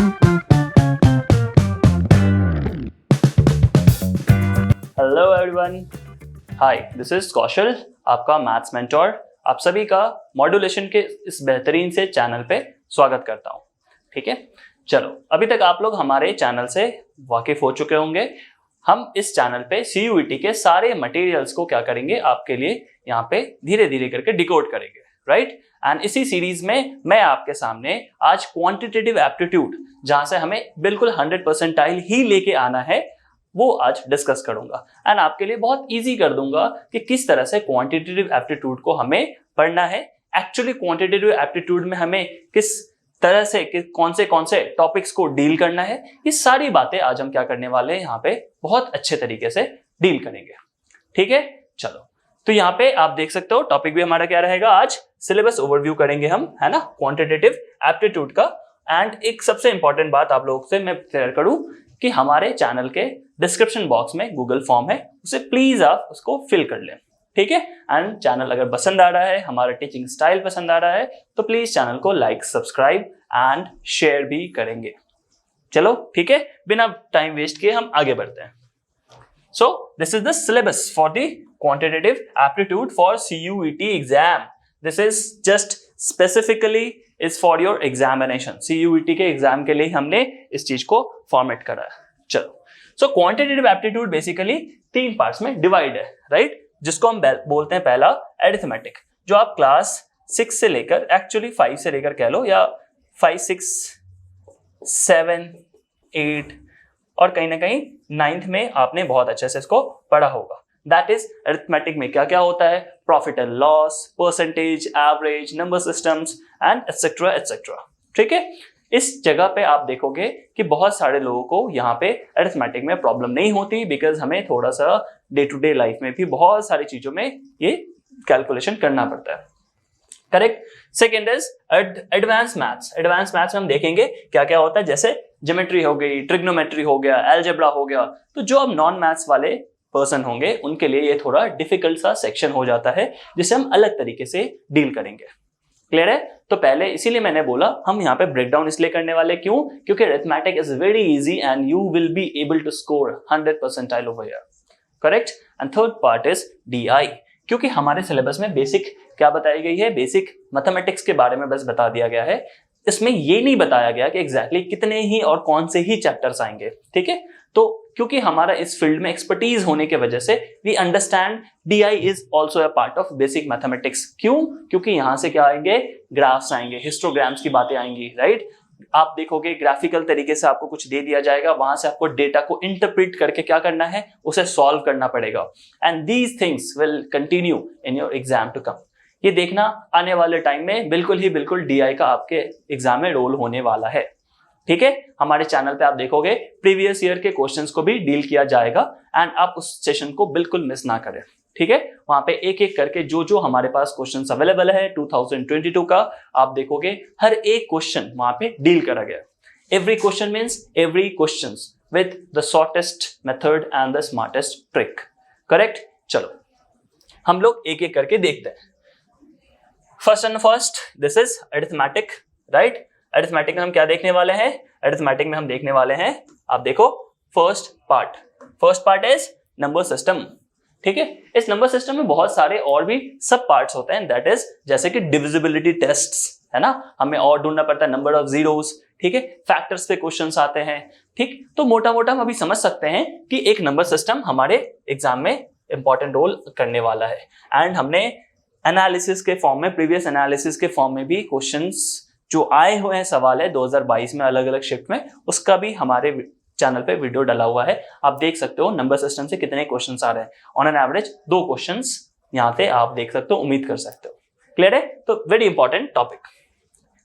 Hello everyone, hi, this is Kaushal, आपका maths mentor. आप सभी का मॉड्यूलेशन के इस बेहतरीन से चैनल पे स्वागत करता हूँ। ठीक है, चलो, अभी तक आप लोग हमारे चैनल से वाकिफ हो चुके होंगे। हम इस चैनल पे CUET के सारे मटेरियल्स को क्या करेंगे, आपके लिए यहाँ पे धीरे धीरे करके डिकोड करेंगे, राइट। एंड इसी सीरीज में मैं आपके सामने आज क्वांटिटेटिव एप्टीट्यूड, जहां से हमें बिल्कुल 100% ही लेके आना है, वो आज डिस्कस करूंगा। एंड आपके लिए बहुत इजी कर दूंगा कि किस तरह से क्वांटिटेटिव एप्टीट्यूड को हमें पढ़ना है। एक्चुअली क्वांटिटेटिव एप्टीट्यूड में हमें किस तरह से कौन से टॉपिक्स को डील करना है, ये सारी बातें आज हम क्या करने वाले हैं, यहाँ पे बहुत अच्छे तरीके से डील करेंगे। ठीक है, चलो, तो यहाँ पे आप देख सकते हो टॉपिक भी हमारा क्या रहेगा, आज सिलेबस ओवरव्यू करेंगे हम, है ना, क्वांटिटेटिव एप्टीट्यूड का। एंड एक सबसे इंपॉर्टेंट बात आप लोगों से मैं क्लियर करूं कि हमारे चैनल के डिस्क्रिप्शन बॉक्स में गूगल फॉर्म है, उसे प्लीज आप उसको फिल कर लें। ठीक है, एंड चैनल अगर पसंद आ रहा है, हमारा टीचिंग स्टाइल पसंद आ रहा है, तो प्लीज चैनल को लाइक, सब्सक्राइब एंड शेयर भी करेंगे। चलो ठीक है, बिना टाइम वेस्ट किए हम आगे बढ़ते हैं। So this is the syllabus for the quantitative aptitude for CUET exam. This is just specifically is for your examination. CUET के एग्जाम के लिए हमने इस चीज को फॉर्मेट करा है। चलो, so quantitative aptitude basically 3 parts में डिवाइड है, राइट, जिसको हम बोलते हैं पहला अरिथमेटिक, जो आप क्लास 6 से लेकर, एक्चुअली 5 से लेकर कह लो, या 5, 6, 7, 8 और कहीं ना कहीं 9th में आपने बहुत अच्छे से इसको पढ़ा होगा। दैट इज अरिथमेटिक में क्या क्या होता है, profit and loss, percentage, average, number systems and etcetera etcetera. ठीक है, इस जगह पे आप देखोगे कि बहुत सारे लोगों को यहाँ पे अरिथमेटिक में प्रॉब्लम नहीं होती, बिकॉज हमें थोड़ा सा डे टू डे लाइफ में भी बहुत सारी चीजों में ये कैलकुलेशन करना पड़ता है। Correct. Second is advance maths. Advance maths में हम देखेंगे क्या क्या होता है, जैसे ज्योमेट्री हो गई, ट्रिग्नोमेट्री हो गया, अलजेब्रा हो गया। तो जो अब नॉन मैथ्स वाले पर्सन होंगे उनके लिए ये थोड़ा डिफिकल्ट सा सेक्शन हो जाता है, जिसे हम अलग तरीके से डील करेंगे। क्लियर है? तो पहले इसीलिए मैंने बोला हम यहाँ पे ब्रेकडाउन इसलिए करने वाले, क्यों? क्योंकि arithmetic is very easy and you will be able to score 100% over here. Correct. And third part is DI, क्योंकि हमारे सिलेबस में बेसिक क्या बताई गई है, बेसिक मैथमेटिक्स के बारे में बस बता दिया गया है। इसमें ये नहीं बताया गया कि एग्जैक्टली कितने ही और कौन से ही चैप्टर्स आएंगे। ठीक है, तो क्योंकि हमारा इस फील्ड में एक्सपर्टीज होने की वजह से we understand DI is also a part of basic mathematics. क्यों? क्योंकि यहां से क्या आएंगे, ग्राफ्स आएंगे, हिस्टोग्राम्स की बातें आएंगी, राइट। आप देखोगे ग्राफिकल तरीके से आपको कुछ दे दिया जाएगा, वहां से आपको डेटा को इंटरप्रेट करके क्या करना है, उसे सॉल्व करना पड़ेगा। And these things will continue in your exam to come. ये देखना आने वाले टाइम में बिल्कुल DI का आपके एग्जाम में रोल होने वाला है। ठीक है, हमारे चैनल पे आप देखोगे प्रीवियस ईयर के क्वेश्चंस को भी डील किया जाएगा, एंड आप उस सेशन को बिल्कुल मिस ना करें। ठीक है, वहां पे एक एक करके जो हमारे पास क्वेश्चंस अवेलेबल है 2022 का, आप देखोगे हर एक क्वेश्चन वहां पे डील करा गया। Every question means every question with the shortest method and the smartest trick. Correct. चलो, हम लोग एक एक करके देखते हैं। First and first, this is arithmetic, right. Arithmetic में हम क्या देखने वाले हैं, अरिथमेटिक में हम देखने वाले हैं, आप देखो first part is number system. ठीक है, इस नंबर सिस्टम में बहुत सारे और भी सब पार्ट्स होते हैं, दैट इज जैसे कि डिविजिबिलिटी टेस्ट्स, है ना, हमें और ढूंढना पड़ता है नंबर ऑफ जीरोस। ठीक है, फैक्टर्स पे क्वेश्चंस आते हैं। ठीक, तो मोटा मोटा हम अभी समझ सकते हैं कि एक नंबर सिस्टम हमारे एग्जाम में इंपॉर्टेंट रोल करने वाला है। एंड हमने एनालिसिस के फॉर्म में, प्रीवियस एनालिसिस के फॉर्म में भी क्वेश्चंस जो आए हुए हैं, सवाल है 2022 में अलग अलग शिफ्ट में, उसका भी हमारे चैनल पे वीडियो डाला हुआ है। आप देख सकते हो नंबर सिस्टम से कितने क्वेश्चंस आ रहे हैं। ऑन एन एवरेज 2 क्वेश्चंस यहाँ पे आप देख सकते हो, उम्मीद कर सकते हो। क्लियर है? तो very important topic.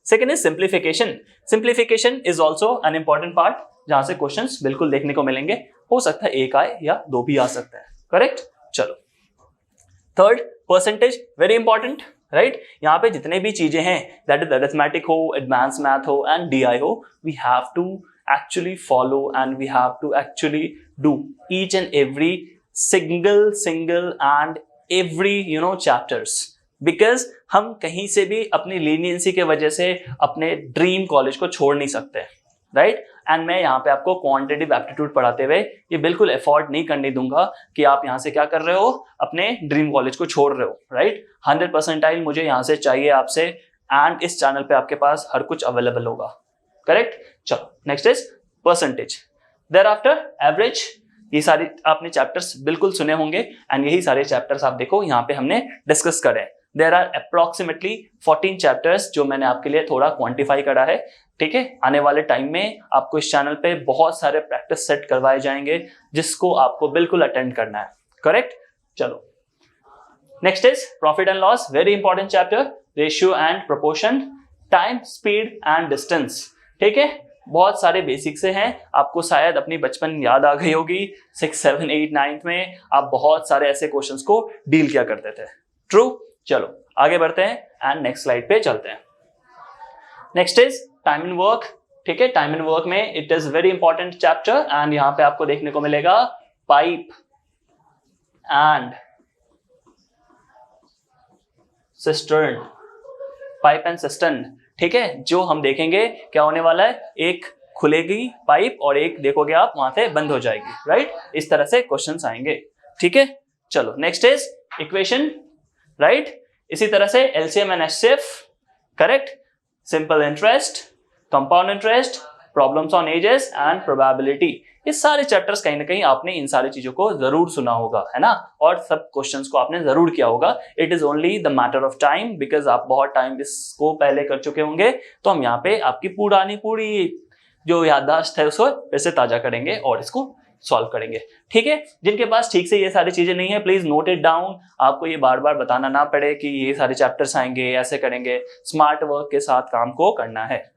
Second is simplification. Simplification is also an important part, जहां से क्वेश्चंस बिल्कुल देखने को मिलेंगे। हो सकता है 1 आए या 2 भी आ सकते हैं। करेक्ट। चलो, third percentage, very important, right. यहाँ पे जितने भी चीजें हैं, दैट इज अरिथमेटिक हो, एडवांस मैथ हो एंड DI हो, we have to actually follow and we have to actually do each and every single and every chapters, because हम कहीं से भी अपनी लीनियंसी के वजह से अपने ड्रीम कॉलेज को छोड़ नहीं सकते। राइट। एंड मैं यहाँ पे आपको क्वांटिटेटिव एप्टीट्यूड पढ़ाते हुए ये बिल्कुल एफोर्ड नहीं करने दूंगा कि आप यहाँ से क्या कर रहे हो, अपने ड्रीम कॉलेज को छोड़ रहे हो, राइट। 100% मुझे यहाँ से चाहिए आपसे, एंड इस चैनल पे आपके पास हर कुछ अवेलेबल होगा, करेक्ट। चलो next is percentage, there after average. ये सारे आपने चैप्टर्स बिल्कुल सुने होंगे, एंड यही सारे चैप्टर्स आप देखो यहाँ पे हमने डिस्कस करे। देयर आर अप्रोक्सीमेटली 14 चैप्टर्स जो मैंने आपके लिए थोड़ा क्वांटिफाई करा है, ठीक है। आने वाले टाइम में आपको इस चैनल पे बहुत सारे प्रैक्टिस सेट करवाए जाएंगे जिसको आपको बिल्कुल अटेंड करना है, करेक्ट। चलो next is profit and loss, very important chapter, ratio and proportion, time, speed and distance, ठीक है। बहुत सारे बेसिक से हैं, आपको शायद अपनी बचपन याद आ गई होगी, 6, 7, 8, 9 में आप बहुत सारे ऐसे क्वेश्चंस को डील किया करते थे, ट्रू। चलो आगे बढ़ते हैं एंड नेक्स्ट स्लाइड पे चलते हैं। Next is time and work, ठीक है। टाइम एंड वर्क में it is very important chapter, and यहां पे आपको देखने को मिलेगा pipe and cistern, pipe and cistern, ठीक है। जो हम देखेंगे क्या होने वाला है, एक खुलेगी पाइप और एक देखोगे आप वहां से बंद हो जाएगी, राइट। इस तरह से क्वेश्चंस आएंगे, ठीक है। चलो नेक्स्ट इज इक्वेशन, राइट। इसी तरह से LCM and HCF, correct, simple interest, compound interest, problems on ages and probability. ये सारे चैप्टर्स कहीं ना कहीं आपने इन सारी चीजों को जरूर सुना होगा, है ना, और सब क्वेश्चंस को आपने जरूर किया होगा। It is only the matter of time, because आप बहुत टाइम इसको पहले कर चुके होंगे, तो हम यहाँ पे आपकी पूरी जो याददाश्त है उसको फिर से ताजा करेंगे और इसको सॉल्व करेंगे, ठीक है। जिनके पास ठीक से ये सारी चीजें नहीं है, प्लीज नोट इट डाउन, आपको ये बार बार बताना ना पड़े कि ये सारे चैप्टर्स आएंगे, ऐसे करेंगे, स्मार्ट वर्क के साथ काम को करना है।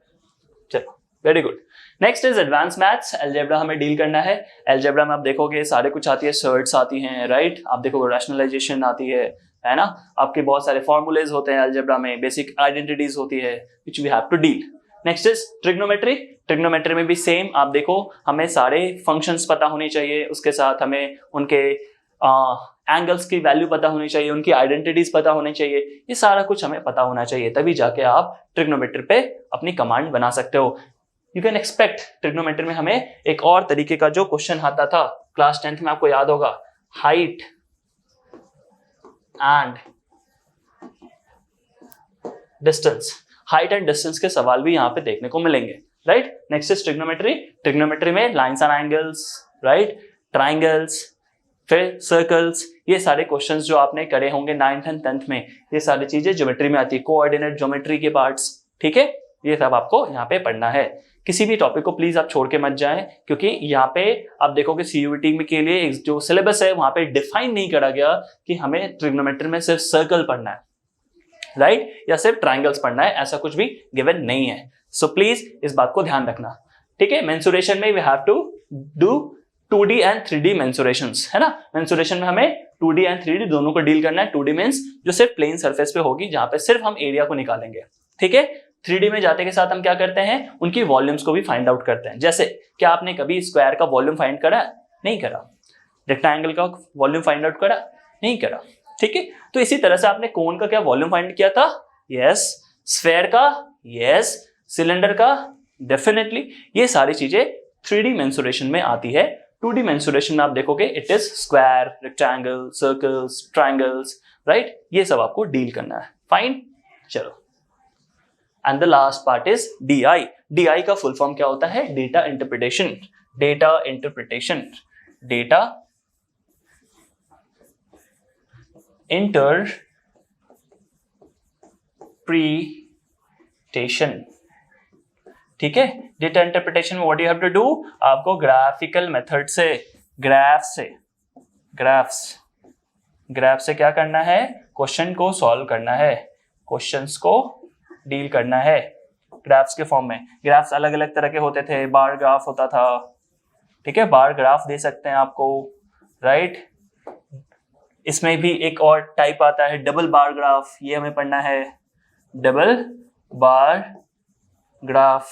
चलो very good. Next is advance maths, algebra हमें डील करना है। अलजेब्रा में आप देखोगे सारे कुछ आती है, सर्ट्स आती हैं, राइट। आप देखोगे रैशनलाइजेशन आती है ना, आपके बहुत सारे फॉर्मूलेज होते हैं अलजेब्रा में, बेसिक आइडेंटिटीज होती है which we have to deal. Next is trigonometry, trigonometry में भी सेम, आप देखो हमें सारे फंक्शंस पता होने चाहिए, उसके साथ हमें उनके एंगल्स की वैल्यू पता होनी चाहिए, उनकी आइडेंटिटीज पता होनी चाहिए, ये सारा कुछ हमें पता होना चाहिए, तभी जाके आप ट्रिग्नोमेट्री पे अपनी कमांड बना सकते हो। यू कैन एक्सपेक्ट ट्रिग्नोमेट्री में हमें एक और तरीके का जो क्वेश्चन आता था क्लास 10th में, आपको याद होगा, height and distance, height and distance के सवाल भी यहाँ पे देखने को मिलेंगे, right. Next is trigonometry, trigonometry में lines and angles, right, triangles, फिर सर्कल्स, ये सारे क्वेश्चंस जो आपने करे होंगे 9th एंड 10th में, ये सारी चीजें ज्योमेट्री में आती है, कोऑर्डिनेट ज्योमेट्री के पार्ट्स, ठीक है। ये सब आपको यहाँ पे पढ़ना है। किसी भी टॉपिक को प्लीज आप छोड़ के मत जाएं, क्योंकि यहाँ पे आप देखोगे सीयूईटी में के लिए जो सिलेबस है वहां पे डिफाइन नहीं करा गया कि हमें ट्रिग्नोमेट्री में सिर्फ सर्कल पढ़ना है, राइट, या सिर्फ ट्राइंगल्स पढ़ना है, ऐसा कुछ भी गिवन नहीं है। सो प्लीज इस बात को ध्यान रखना, ठीक है। मेंसुरेशन में we have to do 2D and 3D mensurations, है ना। मेंसुरेशन में हमें 2D एंड 3D दोनों को डील करना है। 2D मींस जो सिर्फ प्लेन सरफेस पे होगी, जहां पे सिर्फ हम एरिया को निकालेंगे, ठीक है। 3D में जाते के साथ हम क्या करते हैं, उनकी वॉल्यूम्स को भी फाइंड आउट करते हैं। जैसे क्या आपने कभी स्क्वायर का वॉल्यूम फाइंड करा? नहीं करा। रेक्टेंगल का वॉल्यूम फाइंड आउट करा? नहीं करा, ठीक है। तो इसी तरह से आपने कोन का क्या वॉल्यूम फाइंड किया था? यस। स्फेयर का? यस। सिलेंडर का? डेफिनेटली। ये सारी चीजें 3D मेंसुरेशन में आती है। 2D मेंसुरेशन में आप देखोगे it is square, rectangle, circles, triangles, right, ये सब आपको डील करना है। फाइन, चलो। And the last part is DI। DI का फुल फॉर्म क्या होता है? Data interpretation. Data interpretation, data interpretation, ठीक है। डेटा इंटरप्रिटेशन में what you have to do, आपको ग्राफिकल मेथड से, ग्राफ्स से क्या करना है? क्वेश्चन को सॉल्व करना है, क्वेश्चंस को डील करना है ग्राफ्स के फॉर्म में। ग्राफ्स अलग अलग तरह के होते थे, बार ग्राफ होता था, ठीक है, बार ग्राफ दे सकते हैं आपको, राइट। इसमें भी एक और टाइप आता है डबल बार ग्राफ, ये हमें पढ़ना है, double bar graph,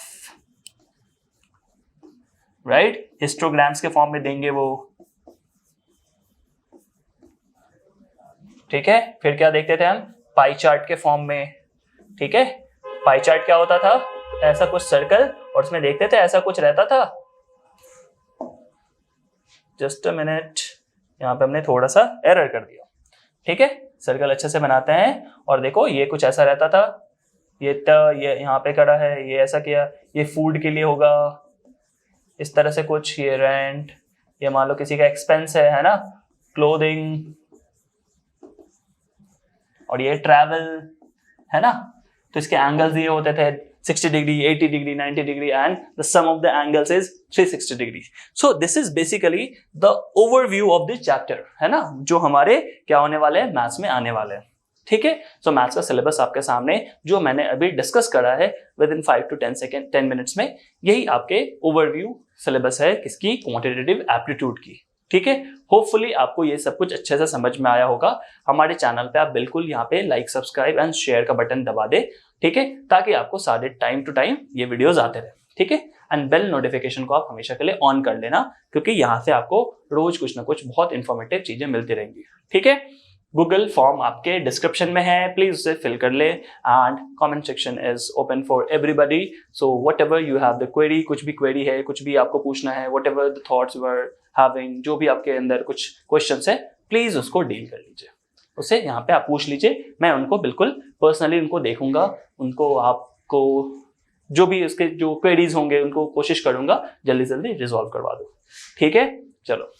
right. Histograms के फॉर्म में देंगे वो, ठीक है। फिर क्या देखते थे हम? पाई चार्ट के फॉर्म में, ठीक है। पाई चार्ट क्या होता था? ऐसा कुछ सर्कल और उसमें देखते थे ऐसा कुछ रहता था। जस्ट अ मिनट, यहाँ पे हमने थोड़ा सा एरर कर दिया। ठीक है, सर्कल अच्छे से बनाते हैं और देखो ये कुछ ऐसा रहता था, ये यहाँ पे करा है, ये ऐसा किया, ये फूड के लिए होगा, इस तरह से कुछ, ये रेंट, ये मान लो किसी का एक्सपेंस है ना, क्लोथिंग, और ये ट्रैवल है ना। तो इसके एंगल्स ये होते थे 60 degree, 80 degree, 90 degree, and the sum of the angles is 360 degree. So this is basically the overview of this chapter, है ना, जो हमारे क्या होने वाले हैं, मैथ्स में आने वाले हैं। ठीक है, सो मैथ्स का सिलेबस आपके सामने जो मैंने अभी डिस्कस करा है विद इन 5 to 10 मिनट्स में, यही आपके ओवरव्यू सिलेबस है किसकी, क्वांटिटेटिव एप्टीट्यूड की। ठीक है, होपफुली आपको ये सब कुछ अच्छे से समझ में आया होगा। हमारे चैनल पे आप बिल्कुल यहाँ पे लाइक, सब्सक्राइब एंड शेयर का बटन दबा दे, ठीक है, ताकि आपको सारे टाइम टू टाइम ये वीडियोस आते रहे। ठीक है, एंड बेल नोटिफिकेशन को आप हमेशा के लिए ऑन कर लेना, क्योंकि यहाँ से आपको रोज कुछ ना कुछ बहुत इंफॉर्मेटिव चीजें मिलती रहेंगी। ठीक है, गूगल फॉर्म आपके डिस्क्रिप्शन में है, प्लीज उसे फिल कर ले, and comment section is open for everybody. So whatever you have the query, कुछ भी क्वेरी है, कुछ भी आपको पूछना है, whatever the thoughts you are having, जो भी आपके अंदर कुछ क्वेश्चंस है, प्लीज उसको डील कर लीजिए, उसे यहाँ पे आप पूछ लीजिए। मैं उनको बिल्कुल पर्सनली उनको देखूंगा, उनको आपको जो भी उसके जो क्वेरीज होंगे उनको कोशिश करूंगा जल्दी से जल्दी रिजॉल्व करवा दूं। ठीक है, चलो,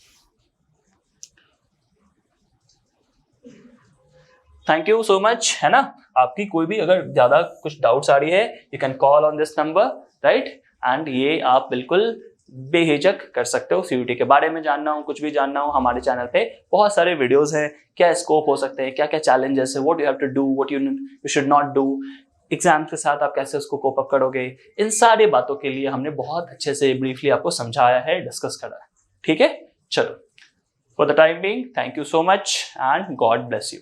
थैंक यू सो मच, है ना। आपकी कोई भी अगर ज्यादा कुछ डाउट्स आ रही है, you can call on this number, right, and ये आप बिल्कुल बेहिचक कर सकते हो। सीयूटी के बारे में जानना हो, कुछ भी जानना हो, हमारे चैनल पे बहुत सारे वीडियोस हैं, क्या स्कोप हो सकते हैं, क्या क्या चैलेंजेस है, what you have to do, what you should not do, exams के साथ आप कैसे उसको कोप अप करोगे, इन सारी बातों के लिए हमने बहुत अच्छे से ब्रीफली आपको समझाया है, डिस्कस करा है। ठीक है, चलो, for the time being, thank you so much and God bless you.